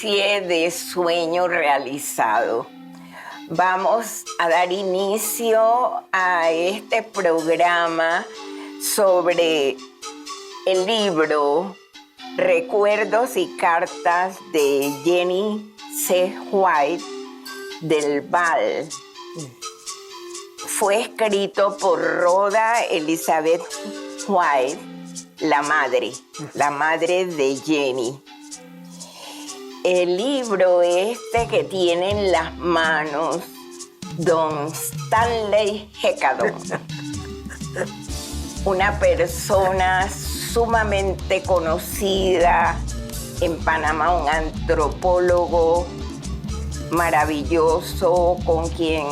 especie de sueño realizado. Vamos a dar inicio a este programa sobre el libro Recuerdos y Cartas de Jenny C. White del Val. Fue escrito por Rhoda Elizabeth White, la madre de Jenny. El libro que tiene en las manos don Stanley Hecadon, una persona sumamente conocida en Panamá, un antropólogo maravilloso con quien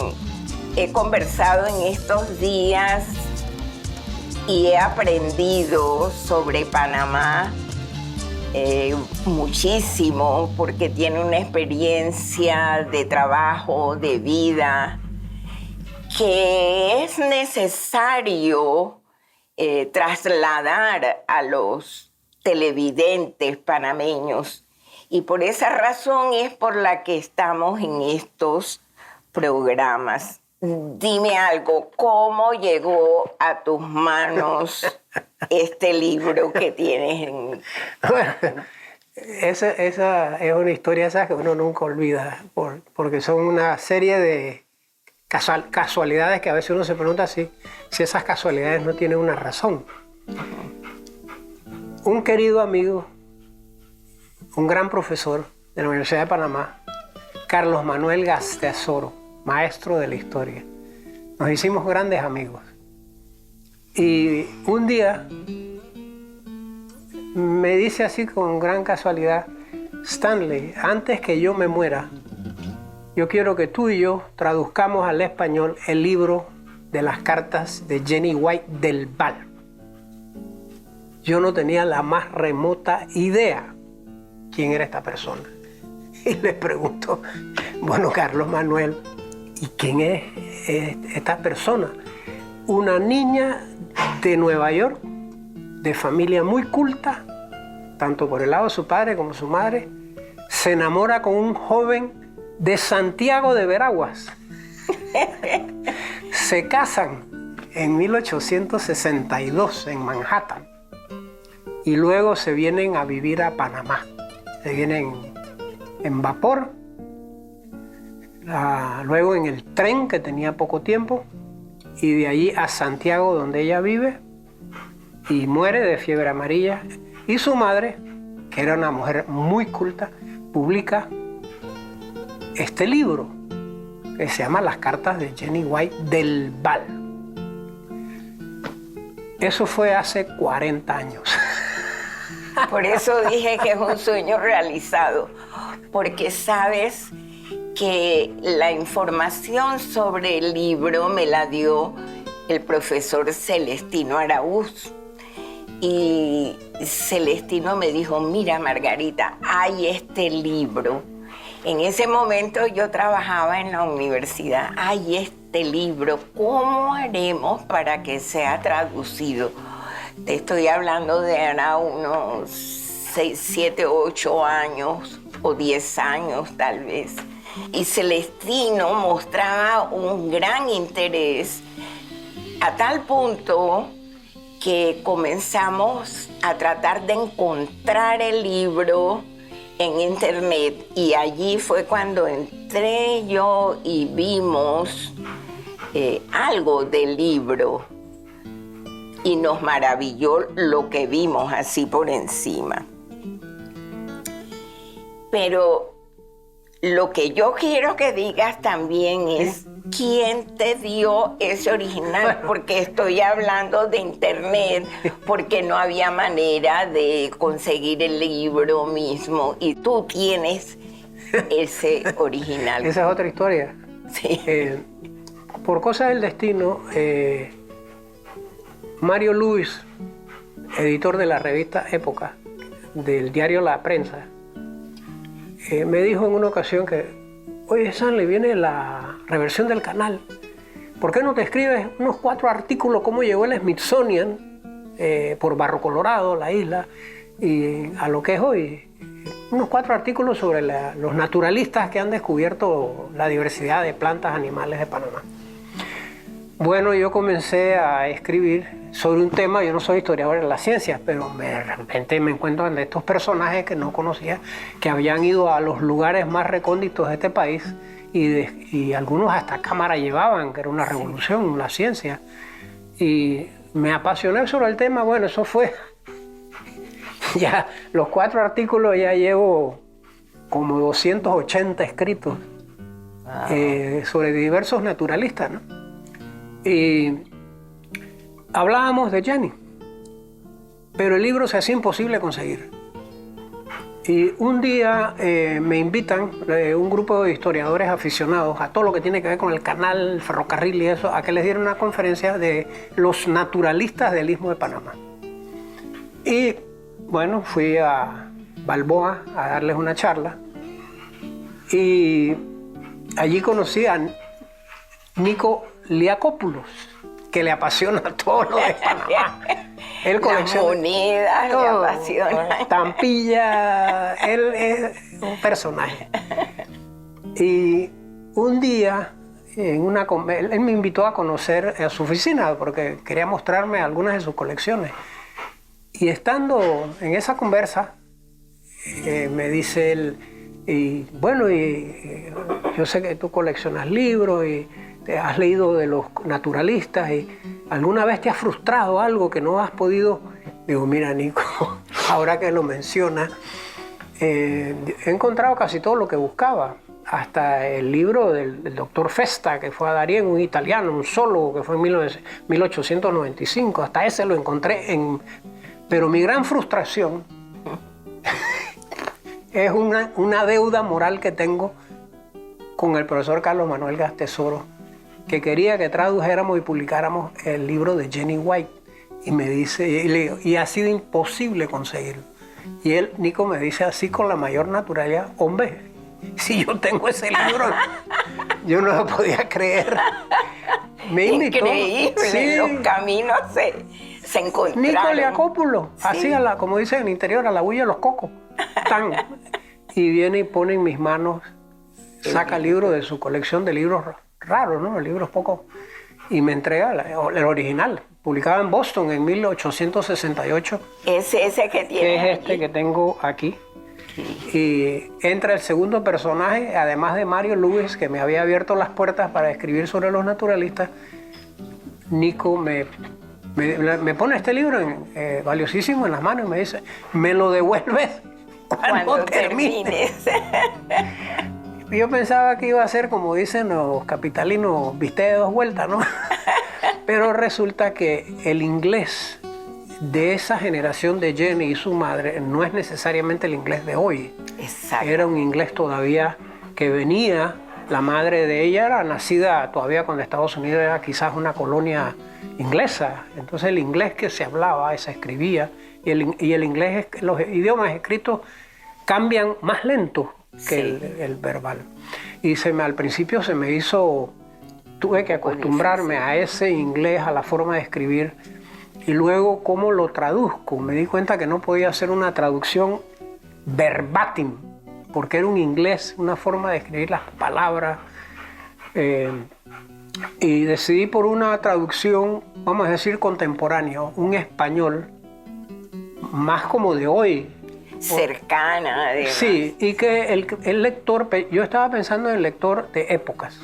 he conversado en estos días y he aprendido sobre Panamá muchísimo, porque tiene una experiencia de trabajo, de vida, que es necesario trasladar a los televidentes panameños. Y por esa razón es por la que estamos en estos programas. Dime algo, ¿cómo llegó a tus manos este libro que tienes en...? Bueno, esa es una historia esa que uno nunca olvida, porque son una serie de casualidades que a veces uno se pregunta si esas casualidades no tienen una razón. Un querido amigo, un gran profesor de la Universidad de Panamá, Carlos Manuel Gasteazoro, maestro de la historia. Nos hicimos grandes amigos. Y un día me dice así con gran casualidad: Stanley, antes que yo me muera, yo quiero que tú y yo traduzcamos al español el libro de las cartas de Jenny White del Val. Yo no tenía la más remota idea quién era esta persona. Y le pregunto: bueno, Carlos Manuel, ¿y quién es esta persona? Una niña de Nueva York, de familia muy culta, tanto por el lado de su padre como su madre, se enamora con un joven de Santiago de Veraguas. Se casan en 1862 en Manhattan y luego se vienen a vivir a Panamá. Se vienen en vapor, luego en el tren, que tenía poco tiempo, y de allí a Santiago, donde ella vive, y muere de fiebre amarilla. Y su madre, que era una mujer muy culta, publica este libro que se llama Las cartas de Jenny White del Val. Eso fue hace 40 años. Por eso dije que es un sueño realizado, porque sabes que la información sobre el libro me la dio el profesor Celestino Araúz. Y Celestino me dijo: mira, Margarita, hay este libro. En ese momento yo trabajaba en la universidad. Hay este libro, ¿cómo haremos para que sea traducido? Te estoy hablando de ahora unos 6, 7, 8 años o 10 años tal vez. Y Celestino mostraba un gran interés a tal punto que comenzamos a tratar de encontrar el libro en internet, y allí fue cuando entré yo y vimos algo del libro y nos maravilló lo que vimos así por encima. Pero lo que yo quiero que digas también es quién te dio ese original, porque estoy hablando de internet, porque no había manera de conseguir el libro mismo y tú tienes ese original. Esa es otra historia. Sí. Por cosas del destino, Mario Luis, editor de la revista Época, del diario La Prensa, me dijo en una ocasión que: oye, Stanley, viene la reversión del canal. ¿Por qué no te escribes unos 4 artículos cómo llegó el Smithsonian por Barro Colorado, la isla, y a lo que es hoy? unos 4 artículos sobre los naturalistas que han descubierto la diversidad de plantas, animales de Panamá. Bueno, yo comencé a escribir sobre un tema. Yo no soy historiador de las ciencias, pero de repente me encuentro en estos personajes que no conocía, que habían ido a los lugares más recónditos de este país y algunos hasta cámara llevaban, que era una revolución, la ciencia. Y me apasioné sobre el tema. Bueno, eso fue ya los 4 artículos, ya llevo como 280 escritos sobre diversos naturalistas, ¿no? Y hablábamos de Jenny, pero el libro se hacía imposible conseguir. Y un día me invitan un grupo de historiadores aficionados a todo lo que tiene que ver con el canal, el ferrocarril y eso, a que les dieran una conferencia de los naturalistas del Istmo de Panamá. Y bueno, fui a Balboa a darles una charla y allí conocí a Nico Liakopoulos, que le apasiona todo lo de Panamá. Él colecciona las monedas, le apasiona. Estampilla, él es un personaje. Y un día, él me invitó a conocer a su oficina porque quería mostrarme algunas de sus colecciones. Y estando en esa conversa, me dice él, yo sé que tú coleccionas libros y te has leído de los naturalistas y ¿alguna vez te has frustrado algo que no has podido? Digo, mira, Nico, ahora que lo menciona, he encontrado casi todo lo que buscaba. Hasta el libro del doctor Festa, que fue a Darien, un italiano, un zoólogo, que fue en 1895. Hasta ese lo encontré Pero mi gran frustración es una deuda moral que tengo con el profesor Carlos Manuel Gas Tesoro, que quería que tradujéramos y publicáramos el libro de Jenny White. Y me dice, y ha sido imposible conseguirlo. Y Nico, me dice así con la mayor naturalidad, hombre, si yo tengo ese libro, yo no lo podía creer. Me invitó. Increíble, sí. Los caminos se encontraron. Nico Liakopoulos, sí. Así, como dicen en el interior, a la huella de los cocos. Tan. Y viene y pone en mis manos, saca el libro de su colección de libros raros, ¿no? Libros poco. Y me entrega el original, publicado en Boston en 1868. Es ese que tiene. Es este que tengo aquí. Y entra el segundo personaje, además de Mario Lewis, que me había abierto las puertas para escribir sobre los naturalistas. Nico me pone este libro valiosísimo en las manos y me dice, me lo devuelves cuando termines. Yo pensaba que iba a ser, como dicen los capitalinos, viste de 2 vueltas, ¿no? Pero resulta que el inglés de esa generación de Jenny y su madre no es necesariamente el inglés de hoy. Exacto. Era un inglés todavía que venía, la madre de ella era nacida todavía cuando Estados Unidos era quizás una colonia inglesa. Entonces el inglés que se hablaba, se escribía, y el inglés, los idiomas escritos cambian más lento que sí. el verbal. Y al principio se me hizo, tuve que acostumbrarme a ese inglés, a la forma de escribir. Y luego, ¿cómo lo traduzco? Me di cuenta que no podía hacer una traducción verbatim, porque era un inglés, una forma de escribir las palabras. Y decidí por una traducción, vamos a decir, contemporánea, un español más como de hoy. Cercana, además. Sí, y que el lector, yo estaba pensando en el lector de épocas.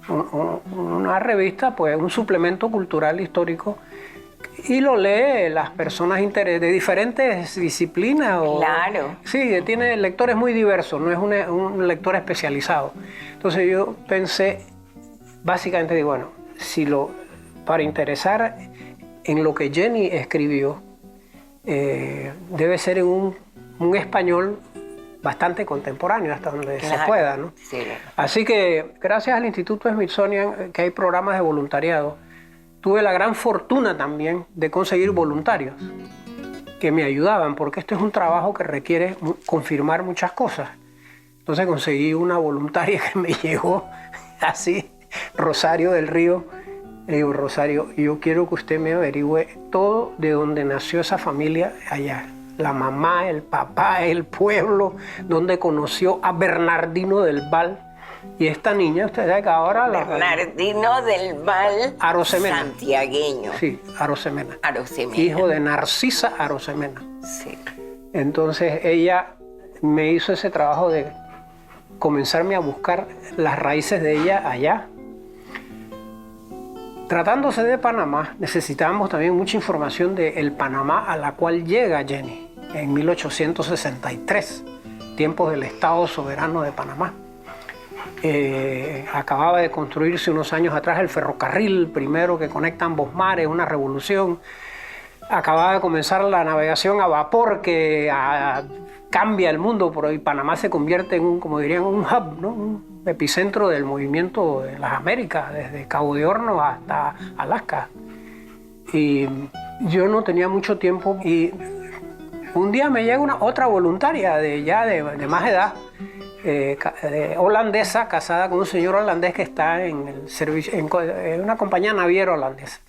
Una revista, pues un suplemento cultural histórico, y lo lee las personas de diferentes disciplinas. Claro. Sí, tiene lectores muy diversos, no es un lector especializado. Entonces yo pensé, básicamente digo, bueno, para interesar en lo que Jenny escribió, debe ser en un español bastante contemporáneo, hasta donde se pueda, ¿no? Sí. Así que gracias al Instituto Smithsonian, que hay programas de voluntariado, tuve la gran fortuna también de conseguir voluntarios que me ayudaban, porque esto es un trabajo que requiere confirmar muchas cosas. Entonces conseguí una voluntaria que me llegó así, Rosario del Río. Le digo, Rosario, yo quiero que usted me averigüe todo de dónde nació esa familia allá. la mamá, el papá, el pueblo, donde conoció a Bernardino del Val. Y esta niña, usted sabe que ahora... Bernardino del Val Arosemena. santiagueño. Sí, Arosemena. Arosemena. Hijo de Narcisa Arosemena. Sí. Entonces ella me hizo ese trabajo de comenzarme a buscar las raíces de ella allá. Tratándose de Panamá, necesitábamos también mucha información del Panamá a la cual llega Jenny en 1863, tiempos del Estado Soberano de Panamá. Acababa de construirse unos años atrás el ferrocarril primero que conecta ambos mares, una revolución. Acababa de comenzar la navegación a vapor que cambia el mundo, por hoy Panamá se convierte en un, como dirían, un hub, ¿no? Un epicentro del movimiento de las Américas, desde Cabo de Hornos hasta Alaska. Y yo no tenía mucho tiempo y un día me llega otra voluntaria de más edad, holandesa, casada con un señor holandés que está en el servicio, en una compañía naviera holandesa.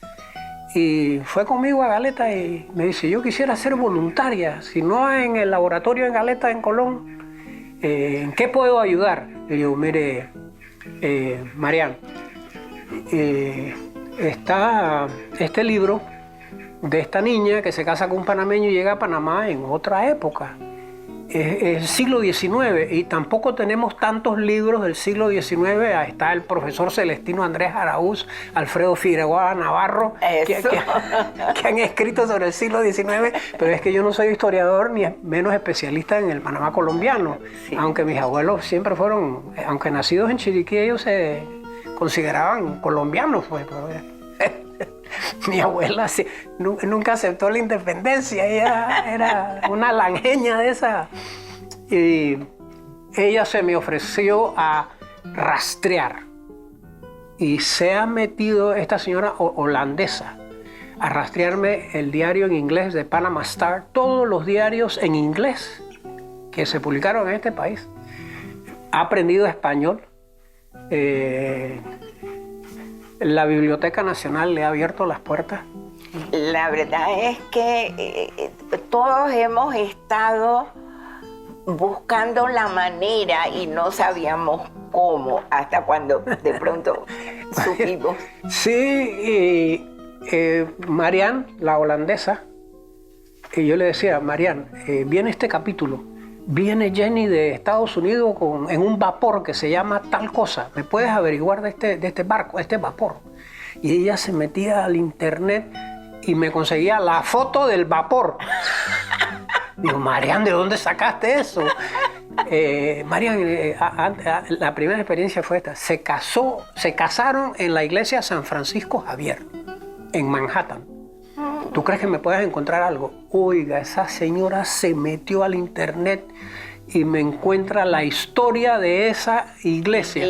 Y fue conmigo a Galeta y me dice, yo quisiera ser voluntaria, si no en el laboratorio en Galeta, en Colón, ¿en qué puedo ayudar? Y yo, mire, Marian, está este libro de esta niña que se casa con un panameño y llega a Panamá en otra época. Es el siglo XIX y tampoco tenemos tantos libros del siglo XIX. Ahí está el profesor Celestino Andrés Araúz, Alfredo Figueroa Navarro, que han escrito sobre el siglo XIX, pero es que yo no soy historiador ni menos especialista en el Panamá colombiano, sí. Aunque mis abuelos siempre fueron, aunque nacidos en Chiriquí, ellos se consideraban colombianos, pues. Mi abuela nunca aceptó la independencia, ella era una lanjeña de esa. Y ella se me ofreció a rastrear. Y se ha metido esta señora holandesa a rastrearme el diario en inglés de Panama Star, todos los diarios en inglés que se publicaron en este país. Ha aprendido español. La Biblioteca Nacional le ha abierto las puertas. La verdad es que todos hemos estado buscando la manera y no sabíamos cómo, hasta cuando de pronto supimos. Sí, Marian, la holandesa, y yo le decía, Marian, viene este capítulo. Viene Jenny de Estados Unidos en un vapor que se llama tal cosa. ¿Me puedes averiguar de este barco, este vapor? Y ella se metía al internet y me conseguía la foto del vapor. Digo, Marian, ¿de dónde sacaste eso? Marian, la primera experiencia fue esta. Se casaron en la iglesia San Francisco Javier, en Manhattan. ¿Tú crees que me puedes encontrar algo? Oiga, esa señora se metió al internet y me encuentra la historia de esa iglesia.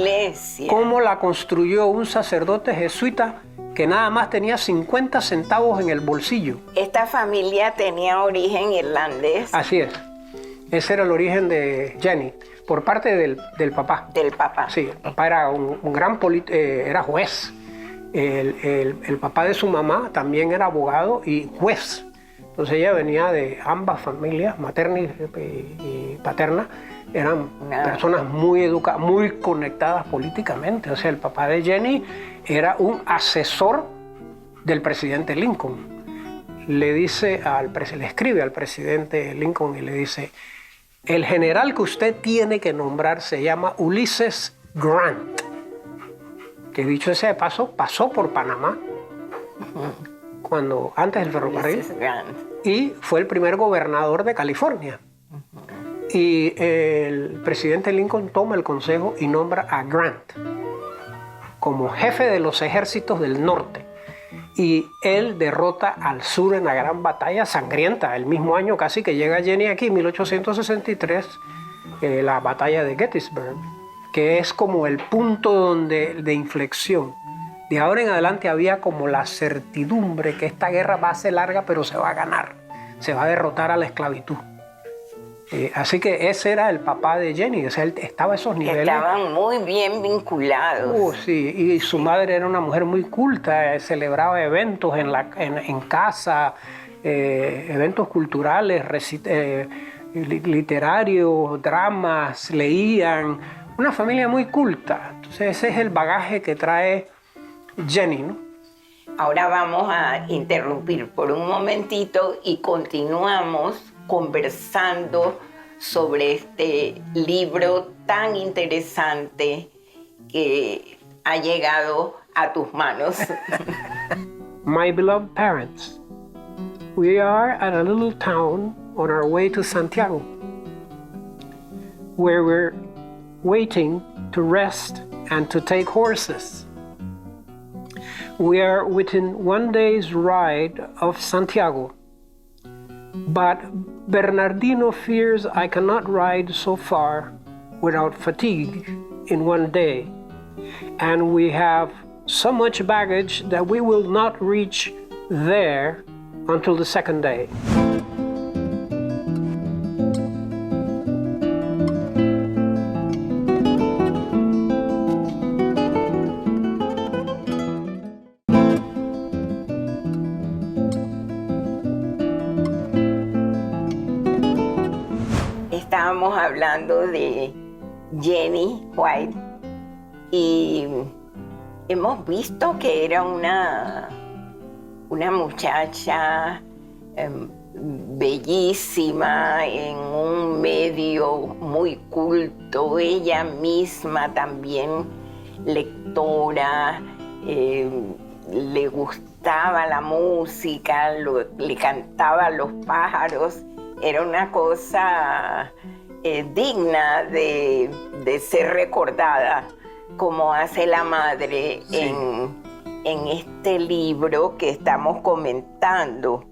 Cómo la construyó un sacerdote jesuita que nada más tenía 50 centavos en el bolsillo. Esta familia tenía origen irlandés. Así es. Ese era el origen de Jenny, por parte del papá. Del papá. Sí, el papá era un gran era juez. El papá de su mamá también era abogado y juez. Entonces ella venía de ambas familias, materna y paterna. Eran personas muy educadas, muy conectadas políticamente. O sea, el papá de Jenny era un asesor del presidente Lincoln. Le escribe al presidente Lincoln y le dice, el general que usted tiene que nombrar se llama Ulysses Grant. Que dicho ese de paso, pasó por Panamá, antes del ferrocarril, y fue el primer gobernador de California. Y el presidente Lincoln toma el consejo y nombra a Grant como jefe de los ejércitos del norte. Y él derrota al sur en la gran batalla sangrienta, el mismo año casi que llega Jenny aquí, 1863, la batalla de Gettysburg, que es como el punto de inflexión. De ahora en adelante había como la certidumbre que esta guerra va a ser larga, pero se va a ganar, se va a derrotar a la esclavitud. Así que ese era el papá de Jenny, o sea, él estaba a esos niveles. Estaban muy bien vinculados. Sí, y su madre era una mujer muy culta, celebraba eventos en casa, eventos culturales, literarios, dramas, leían. Una familia muy culta. Entonces ese es el bagaje que trae Jenny, ¿no? Ahora vamos a interrumpir por un momentito y continuamos conversando sobre este libro tan interesante que ha llegado a tus manos. My beloved parents, we are at a little town on our way to Santiago, where we're waiting to rest and to take horses. We are within 1 day's ride of Santiago, but Bernardino fears I cannot ride so far without fatigue in 1 day, and we have so much baggage that we will not reach there until the 2nd day. Estábamos hablando de Jenny White y hemos visto que era una muchacha bellísima en un medio muy culto, ella misma también lectora, le gustaba la música, le cantaba a los pájaros. Era una cosa digna de ser recordada, como hace la madre en este libro que estamos comentando.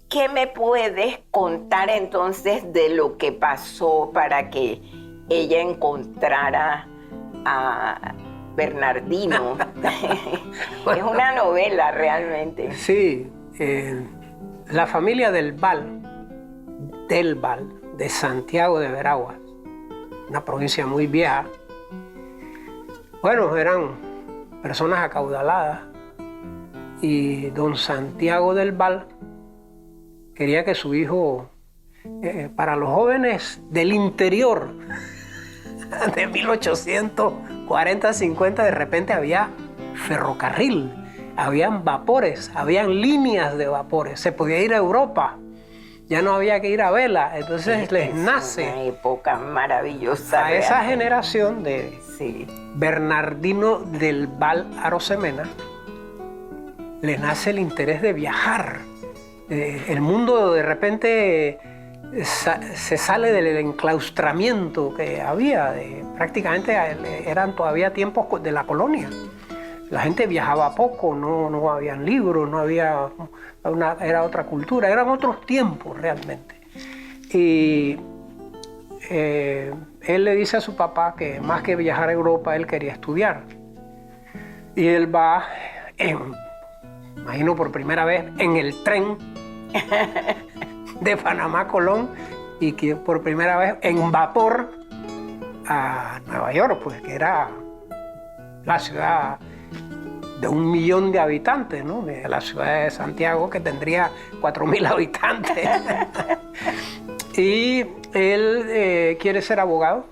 ¿Qué me puedes contar entonces de lo que pasó para que ella encontrara a Bernardino? Es una novela realmente. Sí, la familia del Val, de Santiago de Veraguas, una provincia muy vieja. Bueno, eran personas acaudaladas y don Santiago del Val quería que su hijo, para los jóvenes del interior de 1840, 50, de repente había ferrocarril, habían vapores, habían líneas de vapores, se podía ir a Europa. Ya no había que ir a vela, entonces les nace una época maravillosa a esa generación de Bernardino del Val Arosemena, les nace el interés de viajar. El mundo de repente se sale del enclaustramiento que había, prácticamente eran todavía tiempos de la colonia. La gente viajaba poco, no habían libros, no había era otra cultura, eran otros tiempos realmente. Y él le dice a su papá que más que viajar a Europa, él quería estudiar. Y él va, imagino por primera vez, en el tren de Panamá a Colón, y que por primera vez en vapor a Nueva York, pues que era la ciudad de 1 millón de habitantes, ¿no? De la ciudad de Santiago, que tendría 4.000 habitantes. Y él quiere ser abogado,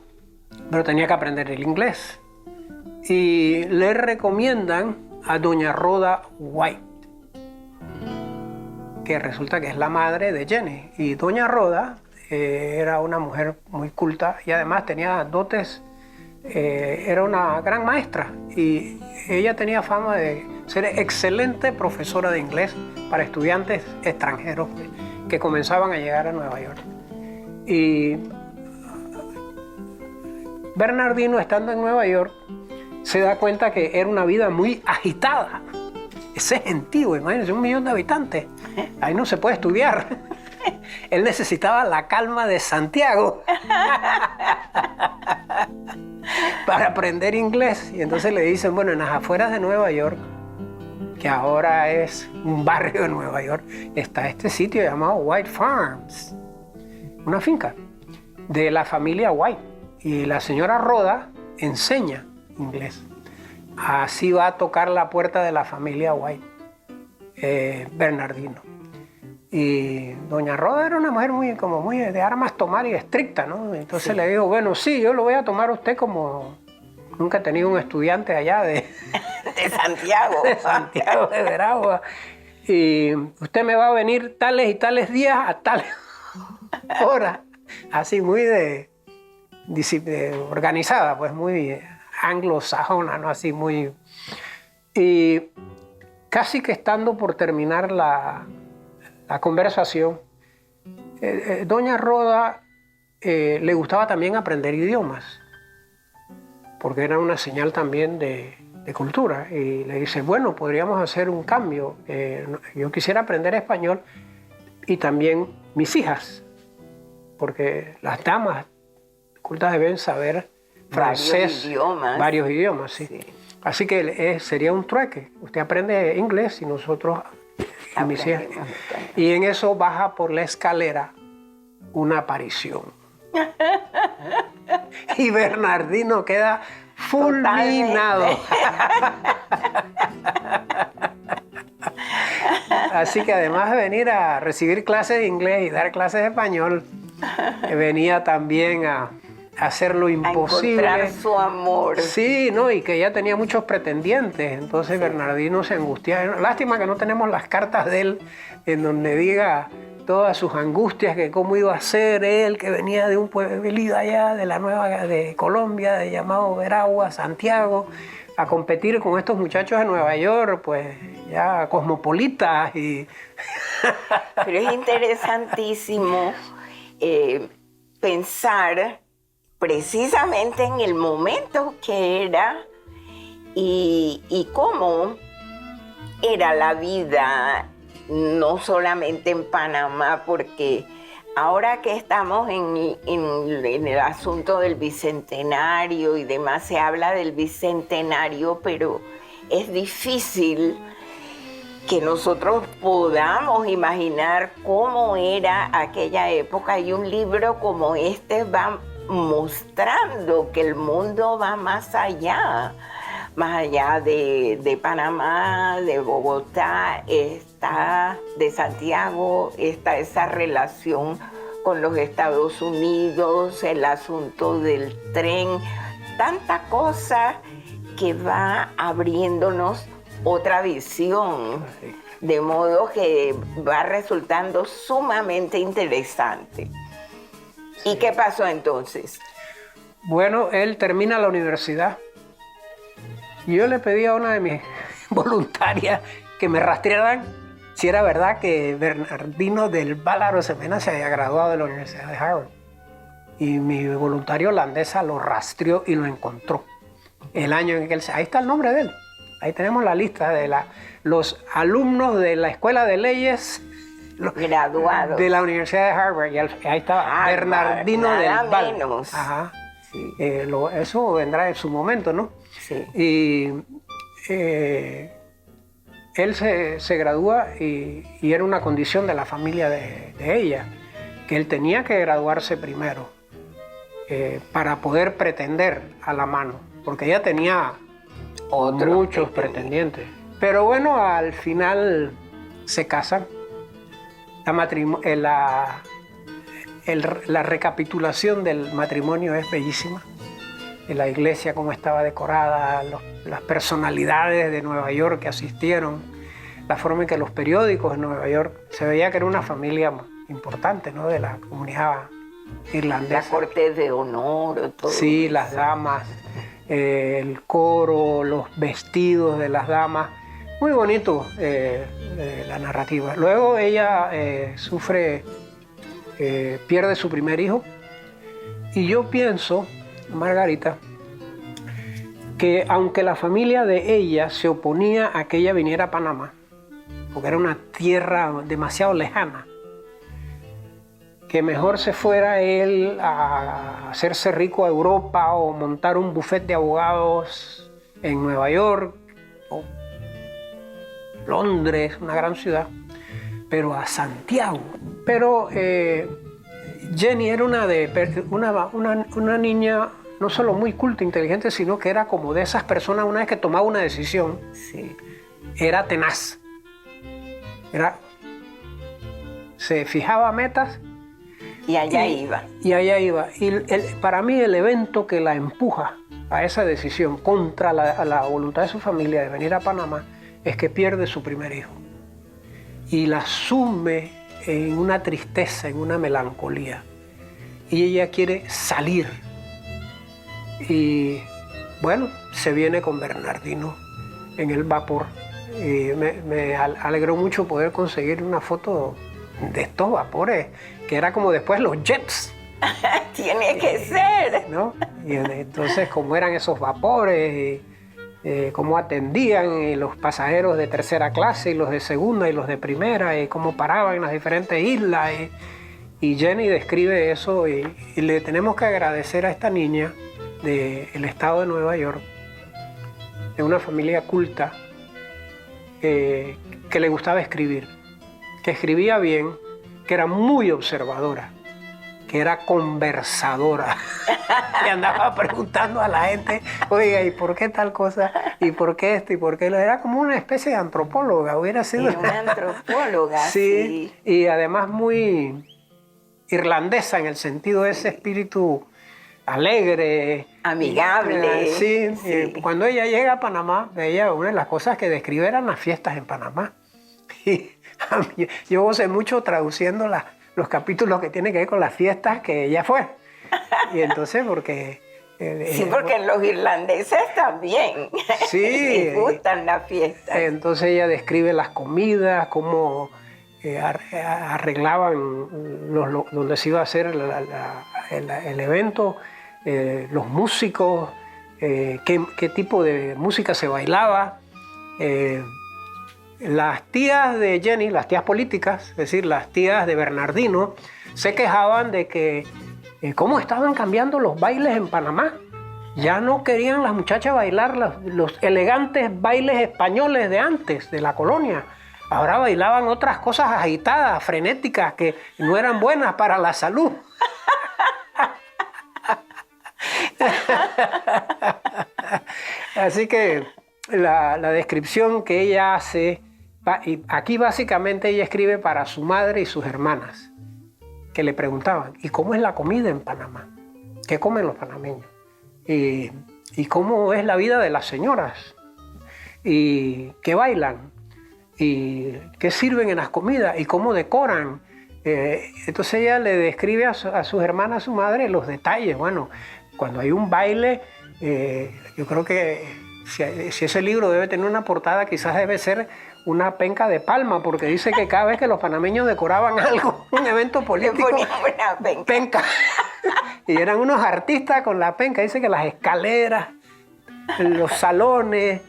pero tenía que aprender el inglés. Y le recomiendan a doña Rhoda White, que resulta que es la madre de Jenny. Y doña Rhoda era una mujer muy culta y además tenía dotes. Era una gran maestra y ella tenía fama de ser excelente profesora de inglés para estudiantes extranjeros que comenzaban a llegar a Nueva York. Y Bernardino, estando en Nueva York, se da cuenta que era una vida muy agitada. Ese gentío, imagínense, 1 millón de habitantes. Ahí no se puede estudiar. Él necesitaba la calma de Santiago para aprender inglés. Y entonces le dicen, bueno, en las afueras de Nueva York, que ahora es un barrio de Nueva York, está este sitio llamado White Farms, una finca de la familia White. Y la señora Rhoda enseña inglés. Así va a tocar la puerta de la familia White, Bernardino. Y doña Roda era una mujer muy de armas tomar y estricta, ¿no? Entonces le digo, bueno, sí, yo lo voy a tomar a usted como... Nunca he tenido un estudiante allá de Santiago. de Santiago de Veragua. Y usted me va a venir tales y tales días a tales horas. Así muy de organizada, pues muy anglosajona, ¿no? Así muy... Y casi que estando por terminar la conversación, doña Roda le gustaba también aprender idiomas, porque era una señal también de cultura. Y le dice, bueno, podríamos hacer un cambio. Yo quisiera aprender español y también mis hijas, porque las damas cultas deben saber francés, varios idiomas, sí. Así que sería un trueque. Usted aprende inglés y nosotros... Y en eso baja por la escalera una aparición. Y Bernardino queda fulminado. Así que además de venir a recibir clases de inglés y dar clases de español, venía también a hacer lo imposible. A encontrar su amor. Sí, ¿no? Y que ya tenía muchos pretendientes. Entonces Bernardino se angustia. Lástima que no tenemos las cartas de él en donde diga todas sus angustias, que cómo iba a ser él, que venía de un pueblito allá de Colombia, llamado Veragua, Santiago, a competir con estos muchachos de Nueva York, pues ya cosmopolitas. Pero es interesantísimo pensar precisamente en el momento que era y cómo era la vida, no solamente en Panamá, porque ahora que estamos en el asunto del Bicentenario y demás, se habla del Bicentenario, pero es difícil que nosotros podamos imaginar cómo era aquella época, y un libro como este va mostrando que el mundo va más allá de Panamá, de Bogotá, está de Santiago, está esa relación con los Estados Unidos, el asunto del tren, tanta cosa que va abriéndonos otra visión, de modo que va resultando sumamente interesante. ¿Y qué pasó entonces? Bueno, él termina la universidad. Yo le pedí a una de mis voluntarias que me rastrearan si era verdad que Bernardino del Val Arosemena se había graduado de la Universidad de Harvard. Y mi voluntaria holandesa lo rastreó y lo encontró. El año en que él... Ahí está el nombre de él. Ahí tenemos la lista de los alumnos de la Escuela de Leyes graduados de la Universidad de Harvard. Y ahí está Bernardino del Val. Menos. Ajá. Sí. Eso vendrá en su momento, ¿no? Sí. Y él se gradúa y era una condición de la familia de ella, que él tenía que graduarse primero para poder pretender a la mano, porque ella tenía muchos pretendientes. Pero bueno, al final se casan. La recapitulación del matrimonio es bellísima. En la iglesia, cómo estaba decorada, las personalidades de Nueva York que asistieron, la forma en que los periódicos de Nueva York, se veía que era una familia importante, ¿no? De la comunidad irlandesa. La corte de honor, todo. Sí, las damas, el coro, los vestidos de las damas. Muy bonito la narrativa. Luego ella pierde su primer hijo. Y yo pienso, Margarita, que aunque la familia de ella se oponía a que ella viniera a Panamá, porque era una tierra demasiado lejana, que mejor se fuera él a hacerse rico a Europa o montar un bufete de abogados en Nueva York o Londres, una gran ciudad, pero a Santiago. Pero Jenny era una niña no solo muy culta, inteligente, sino que era como de esas personas, una vez que tomaba una decisión, Sí. era tenaz. se fijaba metas y allá iba. Y allá iba. Y para mí el evento que la empuja a esa decisión contra la voluntad de su familia de venir a Panamá es que pierde su primer hijo. Y la sume en una tristeza, en una melancolía. Y ella quiere salir. Y bueno, se viene con Bernardino en el vapor. Y me alegró mucho poder conseguir una foto de estos vapores, que era como después los jets. Tiene que ser. ¿No? Y entonces, cómo eran esos vapores, cómo atendían los pasajeros de tercera clase y los de segunda y los de primera, y cómo paraban en las diferentes islas. Y Jenny describe eso, y le tenemos que agradecer a esta niña del estado de Nueva York, de una familia culta, que le gustaba escribir, que escribía bien, que era muy observadora, que era conversadora. Y andaba preguntando a la gente, oiga, ¿y por qué tal cosa? ¿Y por qué esto? ¿Y por qué lo? Era como una especie de antropóloga, hubiera sido. Una antropóloga, sí. Y además muy irlandesa, en el sentido de ese espíritu alegre, amigable. Sí, sí. Cuando ella llega a Panamá, ella, una de las cosas que describe eran las fiestas en Panamá. Y yo gocé mucho traduciendo los capítulos que tienen que ver con las fiestas que ella fue. Y entonces, porque... sí, porque los irlandeses también sí, les gustan las fiestas. Entonces ella describe las comidas, cómo arreglaban donde se iba a hacer el evento, los músicos, qué tipo de música se bailaba. Las tías de Jenny, las tías políticas, es decir, las tías de Bernardino, se quejaban de que cómo estaban cambiando los bailes en Panamá. Ya no querían las muchachas bailar los elegantes bailes españoles de antes, de la colonia. Ahora bailaban otras cosas agitadas, frenéticas, que no eran buenas para la salud. Así que la descripción que ella hace, y aquí básicamente ella escribe para su madre y sus hermanas, que le preguntaban, ¿y cómo es la comida en Panamá? ¿Qué comen los panameños? ¿Y cómo es la vida de las señoras? ¿Y qué bailan? ¿Y qué sirven en las comidas? ¿Y cómo decoran? Entonces ella le describe a sus hermanas, a su madre, los detalles. Bueno, cuando hay un baile, yo creo que si ese libro debe tener una portada, quizás debe ser una penca de palma, porque dice que cada vez que los panameños decoraban algo, un evento político, una penca. Y eran unos artistas con la penca. Dice que las escaleras, los salones,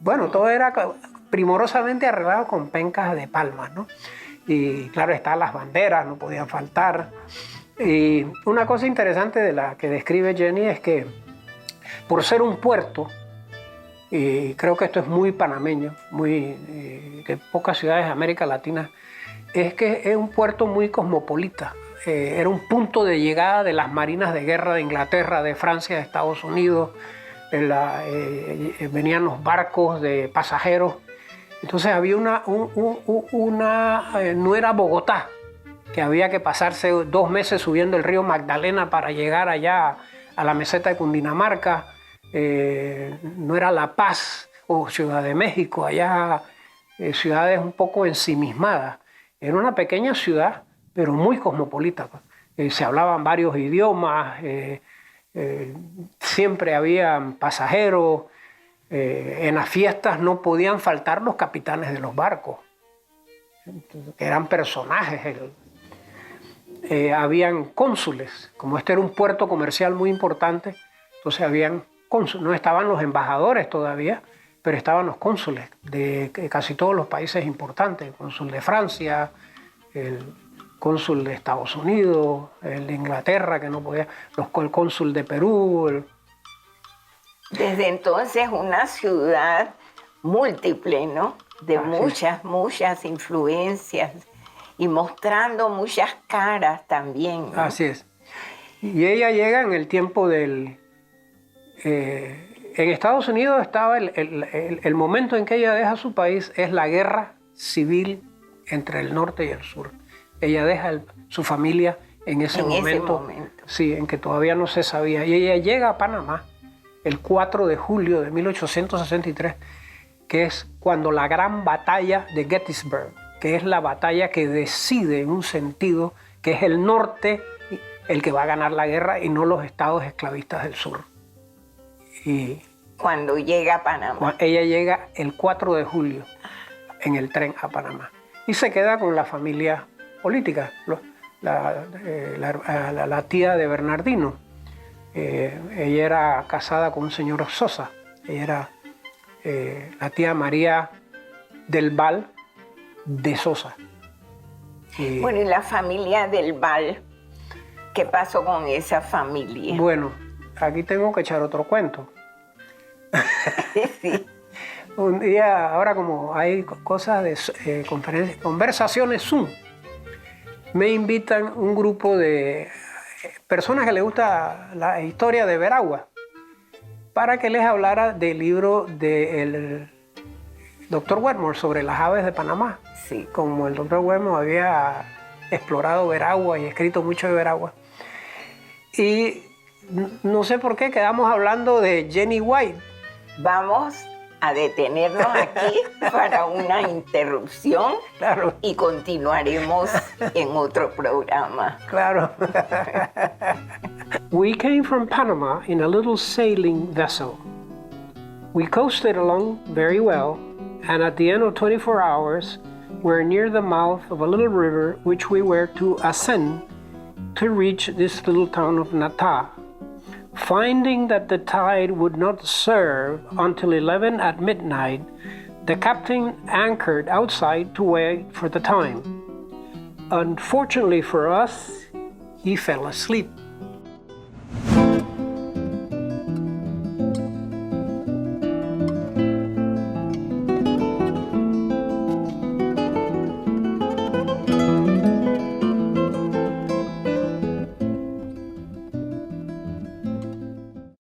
bueno, todo era primorosamente arreglado con pencas de palma, ¿no? Y claro, estaban las banderas, no podían faltar. Y una cosa interesante de la que describe Jenny es que por ser un puerto, y creo que esto es muy panameño, de pocas ciudades de América Latina, es que es un puerto muy cosmopolita. Era un punto de llegada de las marinas de guerra de Inglaterra, de Francia, de Estados Unidos. Venían los barcos de pasajeros. Entonces había no era Bogotá, que había que pasarse 2 meses subiendo el río Magdalena para llegar allá a la meseta de Cundinamarca. No era La Paz o Ciudad de México, allá ciudades un poco ensimismadas. Era una pequeña ciudad, pero muy cosmopolita. Se hablaban varios idiomas, siempre había pasajeros. En las fiestas no podían faltar los capitanes de los barcos, que eran personajes. Habían cónsules, como este era un puerto comercial muy importante, entonces habían cónsules. No estaban los embajadores todavía, pero estaban los cónsules de casi todos los países importantes, el cónsul de Francia, el cónsul de Estados Unidos, el de Inglaterra, que no podía, el cónsul de Perú. Desde entonces una ciudad múltiple, ¿no? De muchas influencias y mostrando muchas caras también, ¿no? Así es. Y ella llega en el tiempo del... en Estados Unidos estaba el momento en que ella deja su país, es la guerra civil entre el norte y el sur. Ella deja su familia en ese momento, sí, en que todavía no se sabía. Y ella llega a Panamá el 4 de julio de 1863, que es cuando la gran batalla de Gettysburg, que es la batalla que decide en un sentido que es el norte el que va a ganar la guerra y no los estados esclavistas del sur. Y cuando llega a Panamá. Ella llega el 4 de julio en el tren a Panamá y se queda con la familia política, la tía de Bernardino. Ella era casada con un señor Sosa. Ella era la tía María del Val de Sosa. Bueno, y la familia del Val, ¿qué pasó con esa familia? Bueno, aquí tengo que echar otro cuento. Sí. Un día, ahora como hay cosas de conversaciones Zoom, me invitan un grupo de personas que les gusta la historia de Veragua para que les hablara del libro del Dr. Wetmore sobre las aves de Panamá. Sí. Como el Dr. Wetmore había explorado Veragua y escrito mucho de Veragua. Y no sé por qué quedamos hablando de Jenny White. Vamos a detenernos aquí para una interrupción. Claro. Y continuaremos en otro programa. Claro. We came from Panama in a little sailing vessel. We coasted along very well, and at the end of 24 hours, we're near the mouth of a little river which we were to ascend to reach this little town of Natah. Finding that the tide would not serve until 11 at midnight, the captain anchored outside to wait for the time. Unfortunately for us, he fell asleep.